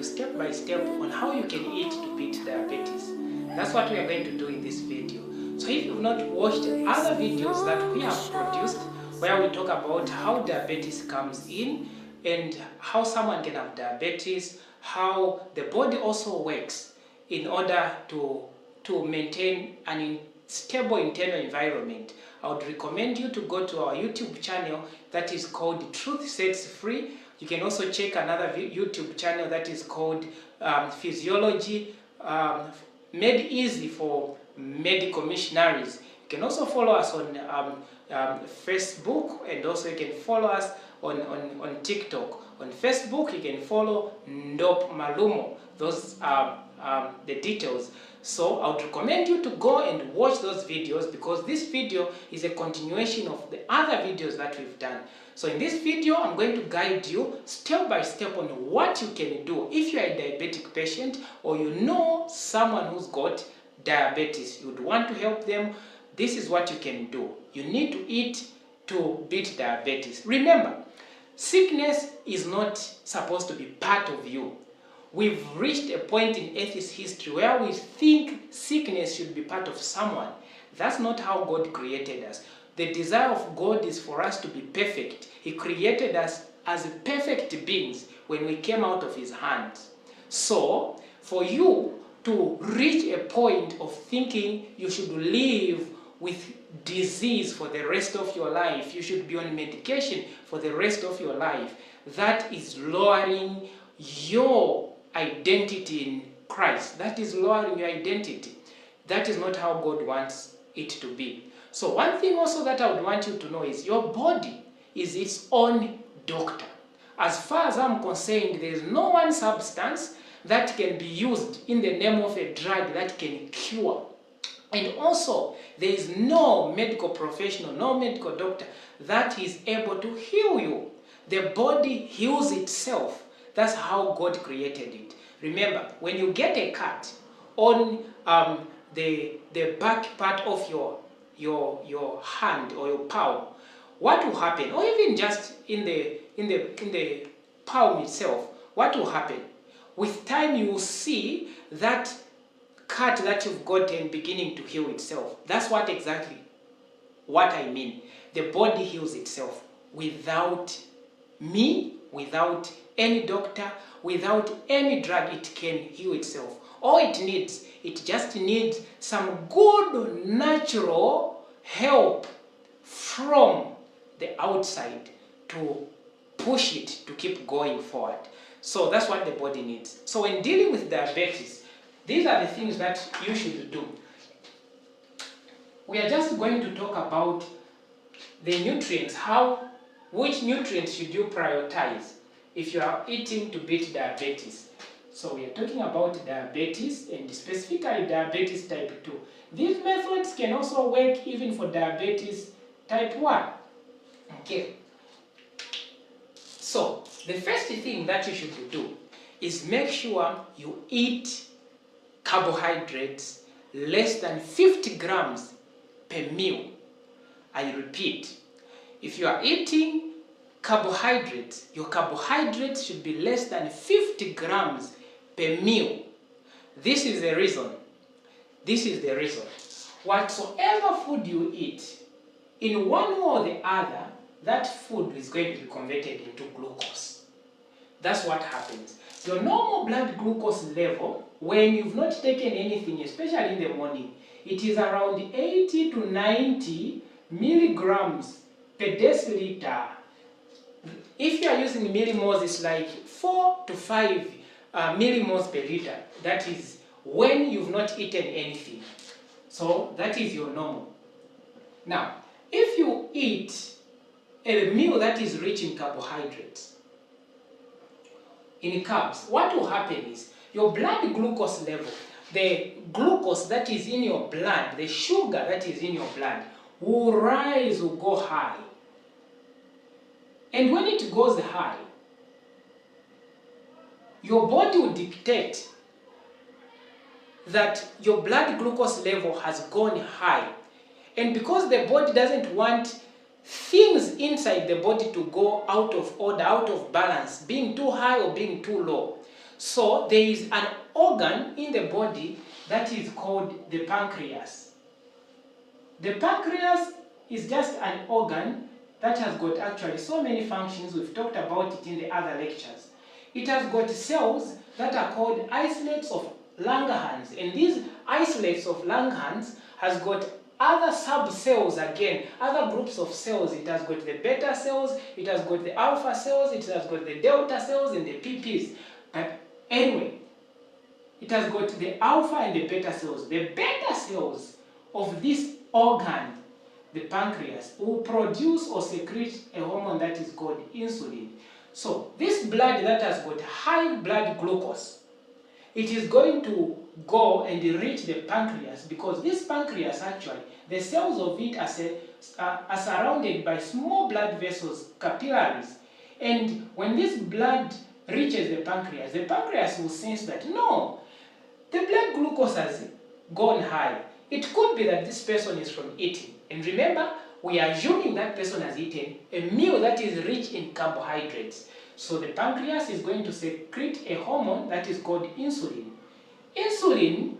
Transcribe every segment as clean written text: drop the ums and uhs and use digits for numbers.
you step by step on how you can eat to beat diabetes. That's what we are going to do in this video. So if you've not watched other videos that we have produced, where we talk about how diabetes comes in and how someone can have diabetes, how the body also works in order to maintain an stable internal environment, I would recommend you to go to our YouTube channel that is called Truth Sets Free. You can also check another YouTube channel that is called Physiology Made Easy for Medical Missionaries. You can also follow us on Facebook, and also you can follow us on TikTok. On Facebook, you can follow Ndop Malumo. Those are the details. So I would recommend you to go and watch those videos, because this video is a continuation of the other videos that we've done. So in this video, I'm going to guide you step by step on what you can do if you're a diabetic patient, or you know someone who's got diabetes. You would want to help them. This is what you can do. You need to eat to beat diabetes. Remember, sickness is not supposed to be part of you. We've reached a point in Earth's history where we think sickness should be part of someone. That's not how God created us. The desire of God is for us to be perfect. He created us as perfect beings when we came out of His hands. So, for you to reach a point of thinking you should live with disease for the rest of your life, you should be on medication for the rest of your life, that is lowering your identity in Christ. That is lowering your identity. That is not how God wants it to be. So one thing also that I would want you to know is your body is its own doctor. As far as I'm concerned, there is no one substance that can be used in the name of a drug that can cure. And also, there is no medical professional, no medical doctor that is able to heal you. The body heals itself. That's how God created it. Remember, when you get a cut on the back part of your hand or your palm, what will happen? Or even just in the palm itself, what will happen? With time, you will see that cut that you've gotten beginning to heal itself. That's what I mean. The body heals itself without me, without any doctor, without any drug. It can heal itself. All it just needs some good natural help from the outside to push it to keep going forward. So that's what the body needs. So when dealing with diabetes, these are the things that you should do. We are just going to talk about the nutrients. Which nutrients should you prioritize if you are eating to beat diabetes? So we are talking about diabetes, and specifically diabetes type 2. These methods can also work even for diabetes type 1. Okay. So the first thing that you should do is make sure you eat carbohydrates less than 50 grams per meal. I repeat, if you are eating carbohydrates, your carbohydrates should be less than 50 grams per meal. This is the reason. Whatsoever food you eat, in one way or the other, that food is going to be converted into glucose. That's what happens. Your normal blood glucose level, when you've not taken anything, especially in the morning, it is around 80 to 90 milligrams per deciliter. If you are using millimoles, it's like 4 to 5 millimoles per liter. That is when you've not eaten anything. So that is your normal. Now, if you eat a meal that is rich in carbohydrates, in carbs, what will happen is your blood glucose level, the glucose that is in your blood, the sugar that is in your blood, will rise, will go high. And when it goes high, your body will dictate that your blood glucose level has gone high. And because the body doesn't want things inside the body to go out of order, out of balance, being too high or being too low, So there is an organ in the body that is called the pancreas. The pancreas is just an organ that has got actually so many functions. We've talked about it in the other lectures. It has got cells that are called isolates of Langerhans, and these isolates of Langerhans has got other sub-cells again, other groups of cells. It has got the beta cells, it has got the alpha cells, it has got the delta cells and the PPs. But anyway, it has got the alpha and the beta cells. The beta cells of this organ, the pancreas, will produce or secrete a hormone that is called insulin. So this blood that has got high blood glucose, it is going to go and reach the pancreas, because this pancreas actually, the cells of it are surrounded by small blood vessels, capillaries. And when this blood reaches the pancreas will sense that no, the blood glucose has gone high. It could be that this person is from eating. And remember, we are assuming that person has eaten a meal that is rich in carbohydrates. So the pancreas is going to secrete a hormone that is called insulin. Insulin,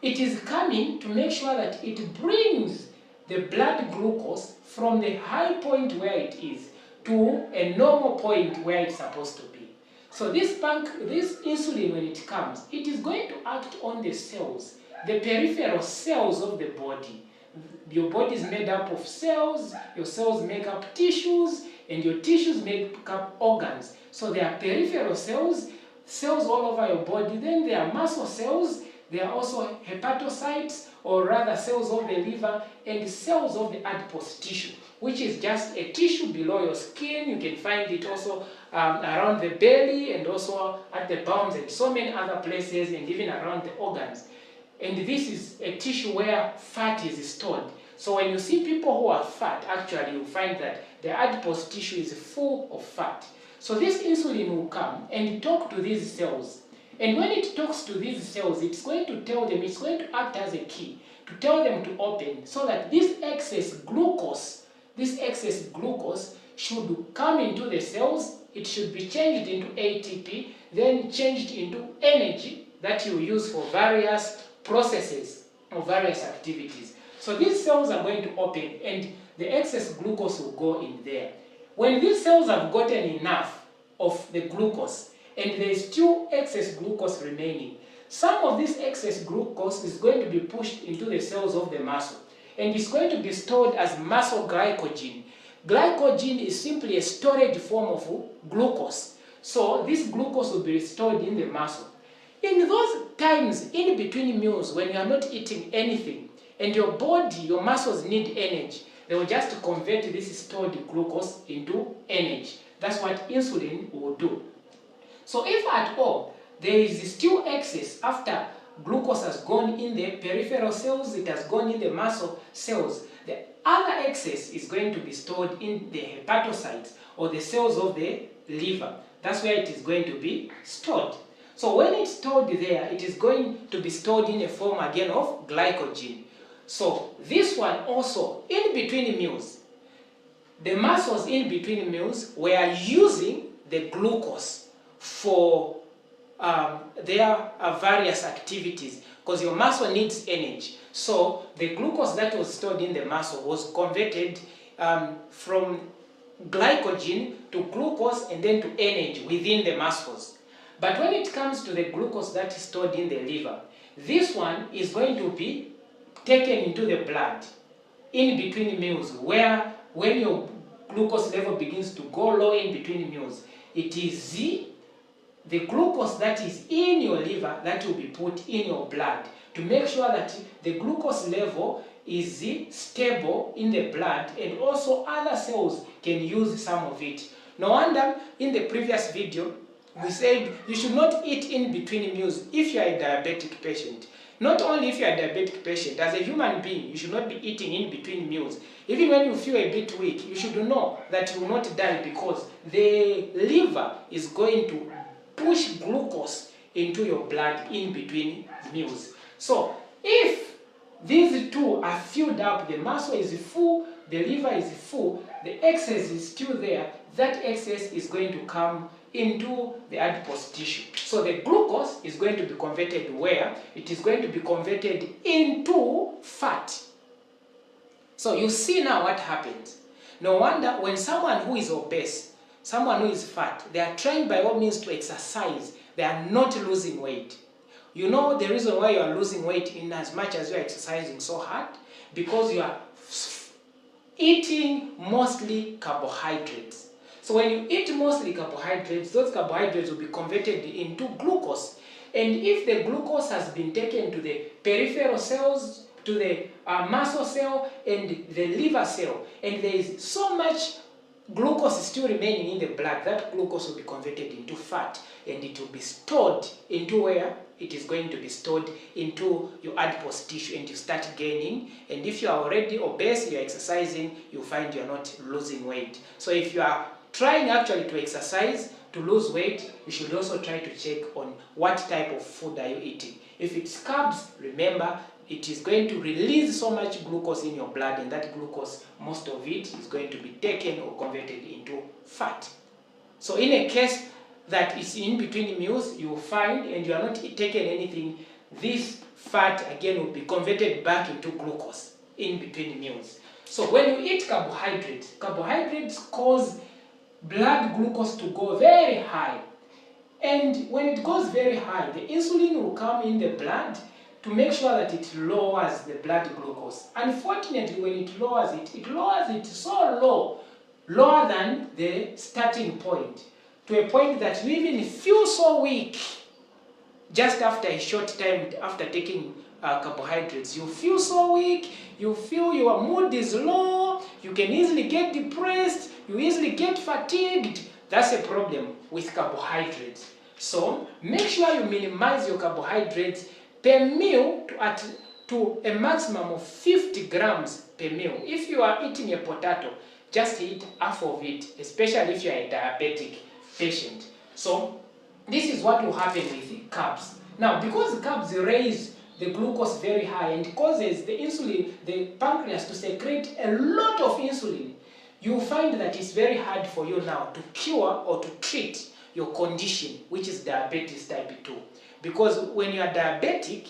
it is coming to make sure that it brings the blood glucose from the high point where it is to a normal point where it's supposed to be. So this insulin, when it comes, it is going to act on the cells, the peripheral cells of the body. Your body is made up of cells, your cells make up tissues, and your tissues make up organs. So there are peripheral cells, cells all over your body. Then there are muscle cells, there are also hepatocytes, or rather cells of the liver, and cells of the adipose tissue, which is just a tissue below your skin. You can find it also around the belly, and also at the bones, and so many other places, and even around the organs. And this is a tissue where fat is stored. So when you see people who are fat, actually you find that the adipose tissue is full of fat. So this insulin will come and talk to these cells. And when it talks to these cells, it's going to tell them, it's going to act as a key to tell them to open, so that this excess glucose should come into the cells. It should be changed into ATP, then changed into energy that you use for various processes or various activities. So these cells are going to open, and the excess glucose will go in there. When these cells have gotten enough of the glucose, and there is still excess glucose remaining, some of this excess glucose is going to be pushed into the cells of the muscle, and it's going to be stored as muscle glycogen. Glycogen is simply a storage form of glucose. So this glucose will be stored in the muscle. In those times in between meals, when you are not eating anything, and your body, your muscles need energy, they will just convert this stored glucose into energy. That's what insulin will do. So if at all there is still excess after glucose has gone in the peripheral cells, it has gone in the muscle cells, the other excess is going to be stored in the hepatocytes, or the cells of the liver. That's where it is going to be stored. So when it's stored there, it is going to be stored in a form again of glycogen. So this one also, in between meals, the muscles in between meals were using the glucose for their various activities, because your muscle needs energy. So the glucose that was stored in the muscle was converted from glycogen to glucose and then to energy within the muscles. But when it comes to the glucose that is stored in the liver, this one is going to be taken into the blood in between meals, where when your glucose level begins to go low in between meals, it is the glucose that is in your liver that will be put in your blood to make sure that the glucose level is stable in the blood, and also other cells can use some of it. No wonder in the previous video we said you should not eat in between meals if you are a diabetic patient. Not only if you are a diabetic patient, as a human being, you should not be eating in between meals. Even when you feel a bit weak, you should know that you will not die, because the liver is going to push glucose into your blood in between meals. So if these two are filled up, the muscle is full, the liver is full, the excess is still there, that excess is going to come into the adipose tissue. So the glucose is going to be converted where? It is going to be converted into fat. So you see now what happens. No wonder when someone who is obese, someone who is fat, they are trying by all means to exercise, they are not losing weight. You know the reason why you are losing weight in as much as you are exercising so hard? Because you are eating mostly carbohydrates. So when you eat mostly carbohydrates, those carbohydrates will be converted into glucose. And if the glucose has been taken to the peripheral cells, to the muscle cell and the liver cell, and there is so much glucose still remaining in the blood, that glucose will be converted into fat, and it will be stored into where? It is going to be stored into your adipose tissue, and you start gaining. And if you are already obese, you are exercising, you find you are not losing weight. So if you are trying actually to exercise to lose weight, you should also try to check on what type of food are you eating. If it's carbs, remember, it is going to release so much glucose in your blood, and that glucose, most of it is going to be taken or converted into fat. So in a case that is in between meals, you will find, and you are not taking anything, this fat again will be converted back into glucose in between meals. So when you eat carbohydrates, carbohydrates cause blood glucose to go very high. And when it goes very high, the insulin will come in the blood to make sure that it lowers the blood glucose. Unfortunately, when it lowers it so low, lower than the starting point, to a point that you even feel so weak just after a short time after taking carbohydrates. You feel so weak, you feel your mood is low, you can easily get depressed, you easily get fatigued. That's a problem with carbohydrates. So make sure you minimize your carbohydrates per meal to a maximum of 50 grams per meal. If you are eating a potato, just eat half of it, especially if you are a diabetic patient. So this is what will happen with carbs. Now, because carbs raise the glucose very high and causes the insulin, the pancreas, to secrete a lot of insulin, you find that it's very hard for you now to cure or to treat your condition, which is diabetes type 2. Because when you are diabetic,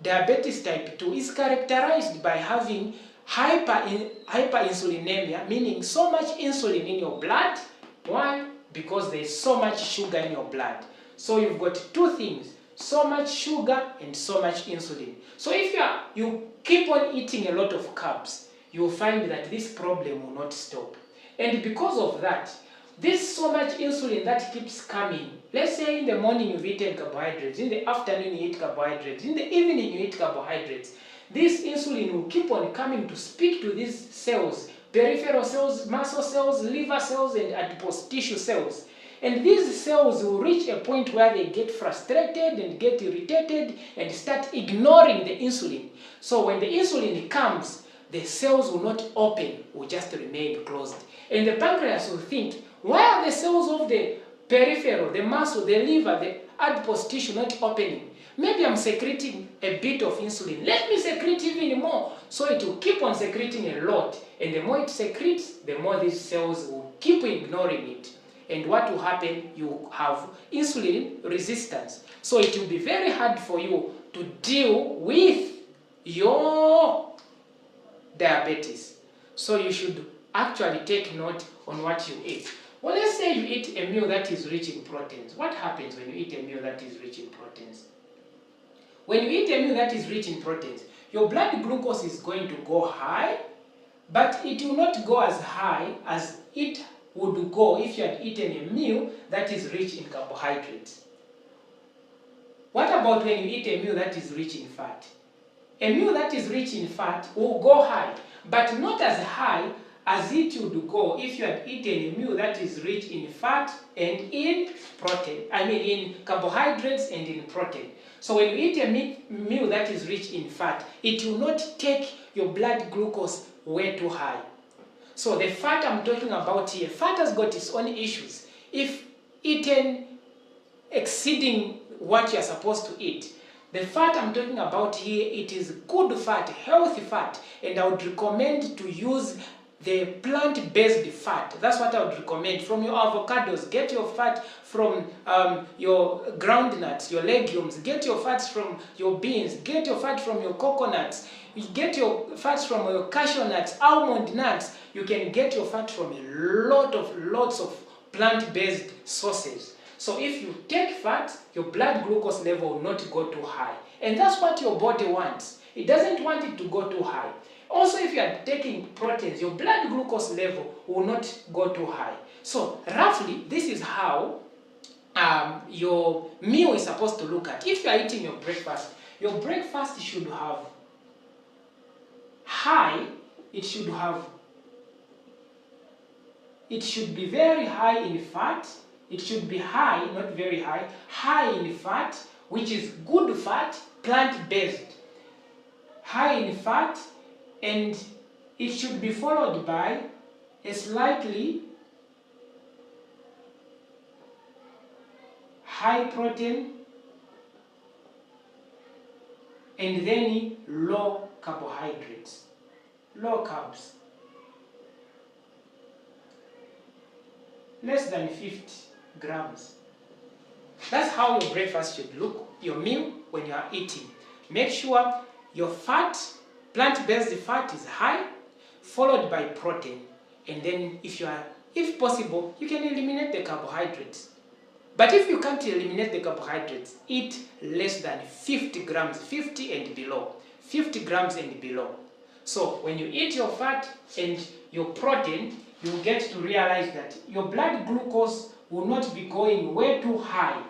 diabetes type 2 is characterized by having hyperinsulinemia, meaning so much insulin in your blood. Why? Because there is so much sugar in your blood. So you've got two things, so much sugar and so much insulin. So if you keep on eating a lot of carbs, you will find that this problem will not stop. And because of that, this so much insulin that keeps coming, let's say in the morning you've eaten carbohydrates, in the afternoon you eat carbohydrates, in the evening you eat carbohydrates, this insulin will keep on coming to speak to these cells, peripheral cells, muscle cells, liver cells, and adipose tissue cells. And these cells will reach a point where they get frustrated and get irritated and start ignoring the insulin. So when the insulin comes, the cells will not open, will just remain closed. And the pancreas will think, why are the cells of the peripheral, the muscle, the liver, the adipose tissue not opening? Maybe I'm secreting a bit of insulin. Let me secrete even more. So it will keep on secreting a lot. And the more it secretes, the more these cells will keep ignoring it. And what will happen? You have insulin resistance. So it will be very hard for you to deal with your diabetes. So you should actually take note on what you eat. Well, let's say you eat a meal that is rich in proteins. What happens when you eat a meal that is rich in proteins? When you eat a meal that is rich in proteins, your blood glucose is going to go high, but it will not go as high as it would go if you had eaten a meal that is rich in carbohydrates. What about when you eat a meal that is rich in fat? A meal that is rich in fat will go high, but not as high as it would go if you had eaten a meal that is rich in fat and in protein. In carbohydrates and in protein. So when you eat a meal that is rich in fat, it will not take your blood glucose way too high. So the fat I'm talking about here, fat has got its own issues. If eaten exceeding what you're supposed to eat, the fat I'm talking about here, it is good fat, healthy fat, and I would recommend to use the plant-based fat. That's what I would recommend. From your avocados, get your fat from your groundnuts, your legumes, get your fats from your beans, get your fat from your coconuts, you get your fats from your cashew nuts, almond nuts. You can get your fat from lots of plant-based sources. So if you take fat, your blood glucose level will not go too high. And that's what your body wants. It doesn't want it to go too high. Also, if you are taking proteins, your blood glucose level will not go too high. So roughly, this is how your meal is supposed to look at. If you are eating your breakfast should have high, it should be very high in fat. It should be high, not very high, high in fat, which is good fat, plant-based. High in fat, and it should be followed by a slightly high protein, and then low carbohydrates, low carbs, less than 50 grams. That's how your breakfast should look, your meal when you are eating. Make sure your fat, plant-based fat is high, followed by protein. And then if possible, you can eliminate the carbohydrates. But if you can't eliminate the carbohydrates, eat less than 50 grams, 50 and below. 50 grams and below. So when you eat your fat and your protein, you get to realize that your blood glucose will not be going way too high,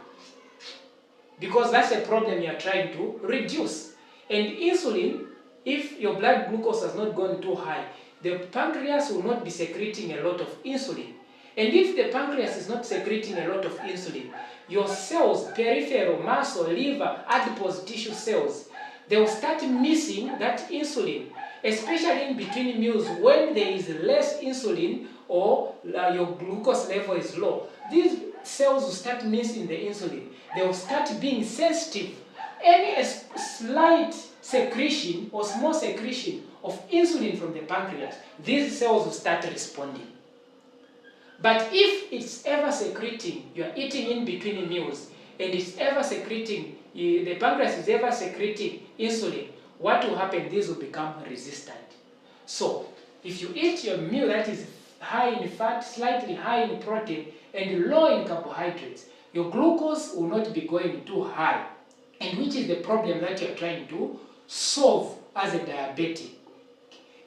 because that's a problem you are trying to reduce. And insulin, if your blood glucose has not gone too high, the pancreas will not be secreting a lot of insulin. And if the pancreas is not secreting a lot of insulin, your cells, peripheral, muscle, liver, adipose tissue cells, they will start missing that insulin, especially in between meals when there is less insulin or your glucose level is low. These cells will start missing the insulin. They will start being sensitive. Any slight secretion or small secretion of insulin from the pancreas, these cells will start responding. But if it's ever secreting, you are eating in between meals, and it's ever secreting, the pancreas is ever secreting insulin, what will happen? These will become resistant. So, if you eat your meal that is high in fat, slightly high in protein, and low in carbohydrates, your glucose will not be going too high, and which is the problem that you're trying to solve as a diabetic.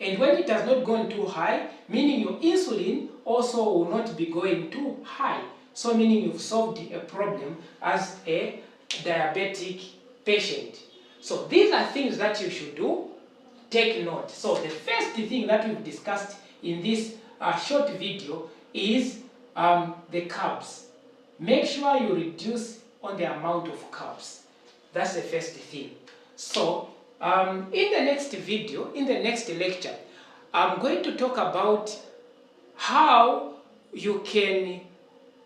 And when it has not gone too high, meaning your insulin also will not be going too high. So meaning you've solved a problem as a diabetic patient. So these are things that you should do. Take note. So the first thing that we've discussed in this short video is the carbs. Make sure you reduce on the amount of carbs. That's the first thing. So in the next video, in the next lecture, I'm going to talk about how you can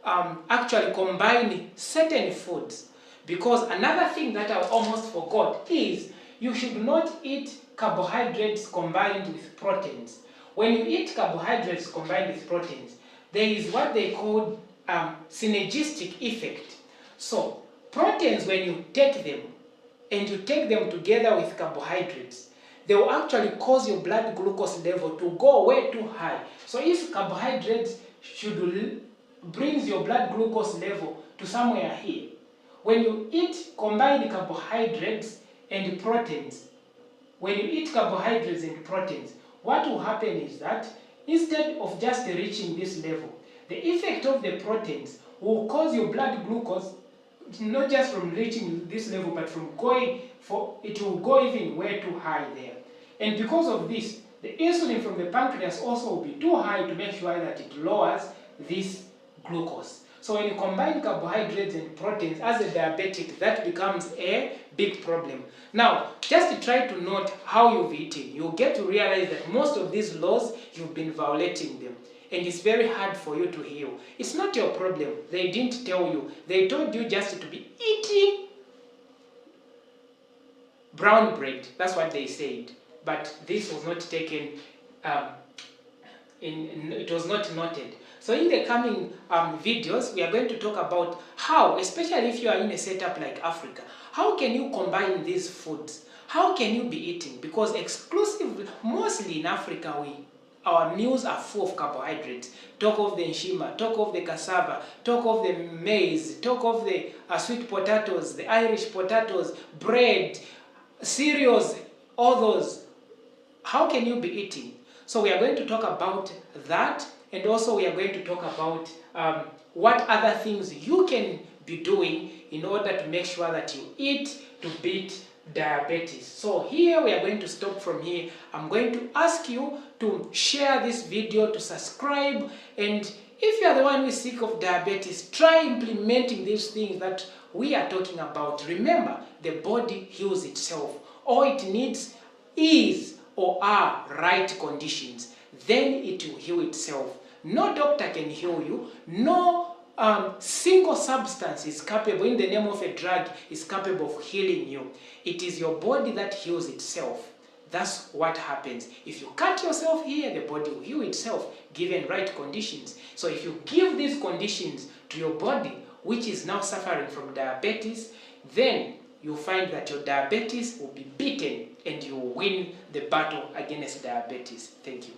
actually combine certain foods. Because another thing that I almost forgot is you should not eat carbohydrates combined with proteins. When you eat carbohydrates combined with proteins, there is what they call synergistic effect. So proteins, when you take them and you take them together with carbohydrates, they will actually cause your blood glucose level to go way too high. So if carbohydrates brings your blood glucose level to somewhere here, when you eat combined carbohydrates and proteins, when you eat carbohydrates and proteins, what will happen is that instead of just reaching this level, the effect of the proteins will cause your blood glucose not just from reaching this level, but from it will go even way too high there. And because of this, the insulin from the pancreas also will be too high to make sure that it lowers this glucose. So when you combine carbohydrates and proteins as a diabetic, that becomes a big problem. Now, just try to note how you've eaten. You'll get to realize that most of these laws, you've been violating them. And it's very hard for you to heal. It's not your problem. They didn't tell you. They told you just to be eating brown bread. That's what they said. But this was not taken it was not noted. So in the coming videos, we are going to talk about how, especially if you are in a setup like Africa, how can you combine these foods? How can you be eating? Because exclusively, mostly in Africa, our meals are full of carbohydrates. Talk of the nshima, talk of the cassava, talk of the maize, talk of the sweet potatoes, the Irish potatoes, bread, cereals, all those. How can you be eating? So we are going to talk about that, and also we are going to talk about what other things you can be doing in order to make sure that you eat to beat diabetes. So here we are going to stop from here. I'm going to ask you to share this video, to subscribe, and if you are the one who is sick of diabetes, try implementing these things that we are talking about. Remember, the body heals itself. All it needs is or are right conditions. Then it will heal itself. No doctor can heal you. No single substance is capable, in the name of a drug, is capable of healing you. It is your body that heals itself. That's what happens. If you cut yourself here, the body will heal itself, given right conditions. So if you give these conditions to your body, which is now suffering from diabetes, then you'll find that your diabetes will be beaten and you will win the battle against diabetes. Thank you.